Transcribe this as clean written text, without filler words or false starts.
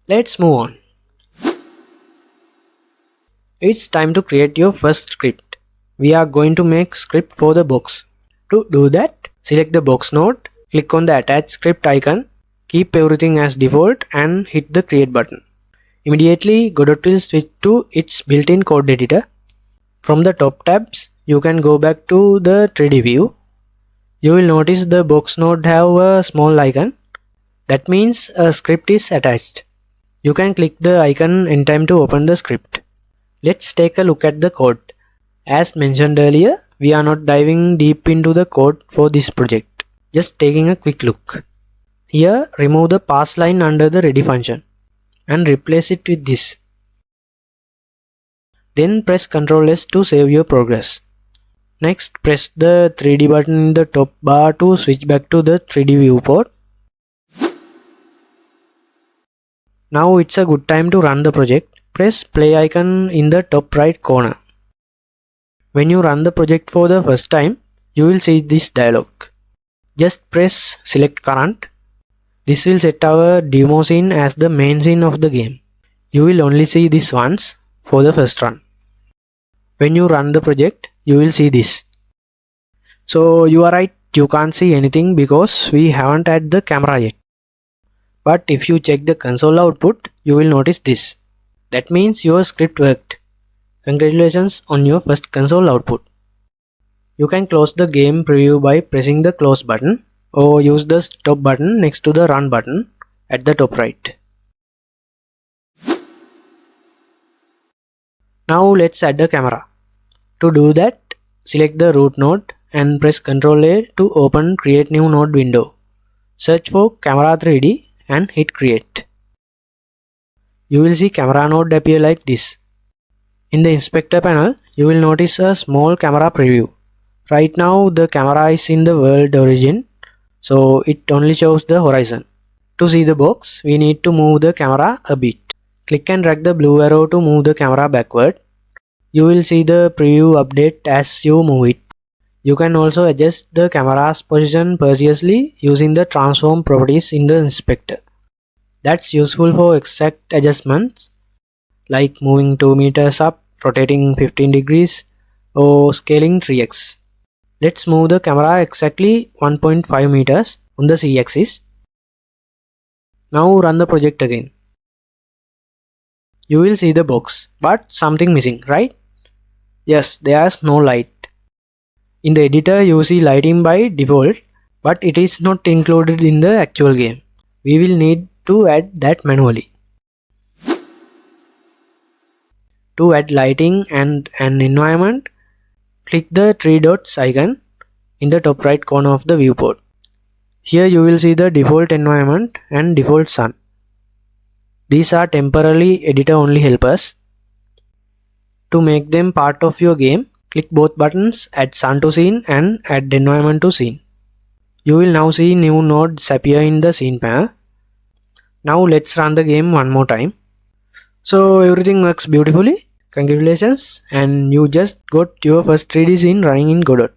Let's move on. It's time to create your first script. We are going to make script for the box. To do that, select the box node, click on the attach script icon, keep everything as default and hit the create button. Immediately Godot will switch to its built-in code editor. From the top tabs, you can go back to the 3D view. You will notice the box node have a small icon. That means a script is attached. You can click the icon anytime to open the script. Let's take a look at the code. As mentioned earlier, we are not diving deep into the code for this project. Just taking a quick look. Here, remove the pass line under the ready function and replace it with this. Then press Ctrl S to save your progress. Next, press the 3D button in the top bar to switch back to the 3D viewport. Now it's a good time to run the project. Press play icon in the top right corner. When you run the project for the first time, you will see this dialog. Just press select current. This will set our demo scene as the main scene of the game. You will only see this once for the first run. When you run the project, you will see this. So you are right, you can't see anything because we haven't had the camera yet. But if you check the console output, you will notice this. That means your script worked. Congratulations on your first console output. You can close the game preview by pressing the close button or use the stop button next to the run button at the top right. Now let's add a camera. To do that, select the root node and press Ctrl A to open create new node window. Search for camera 3D and hit create. You will see camera node appear like this. In the inspector panel, you will notice a small camera preview. Right now the camera is in the world origin, so it only shows the horizon. To see the box, we need to move the camera a bit. Click and drag the blue arrow to move the camera backward. You will see the preview update as you move it. You can also adjust the camera's position precisely using the transform properties in the inspector. That's useful for exact adjustments like moving 2 meters up, rotating 15 degrees or scaling 3x. Let's move the camera exactly 1.5 meters on the z-axis. Now run the project again. You will see the box, but something missing, right? Yes, there's no light. In the editor you see lighting by default, but it is not included in the actual game. We will need to add that manually. To add lighting and an environment, click the 3 dots icon in the top right corner of the viewport. Here you will see the default environment and default sun. These are temporarily editor only helpers. To make them part of your game, click both buttons, add sun to scene and add environment to scene. You will now see new nodes appear in the scene panel. Now let's run the game one more time. So everything works beautifully. Congratulations, and you just got your first 3D scene running in Godot.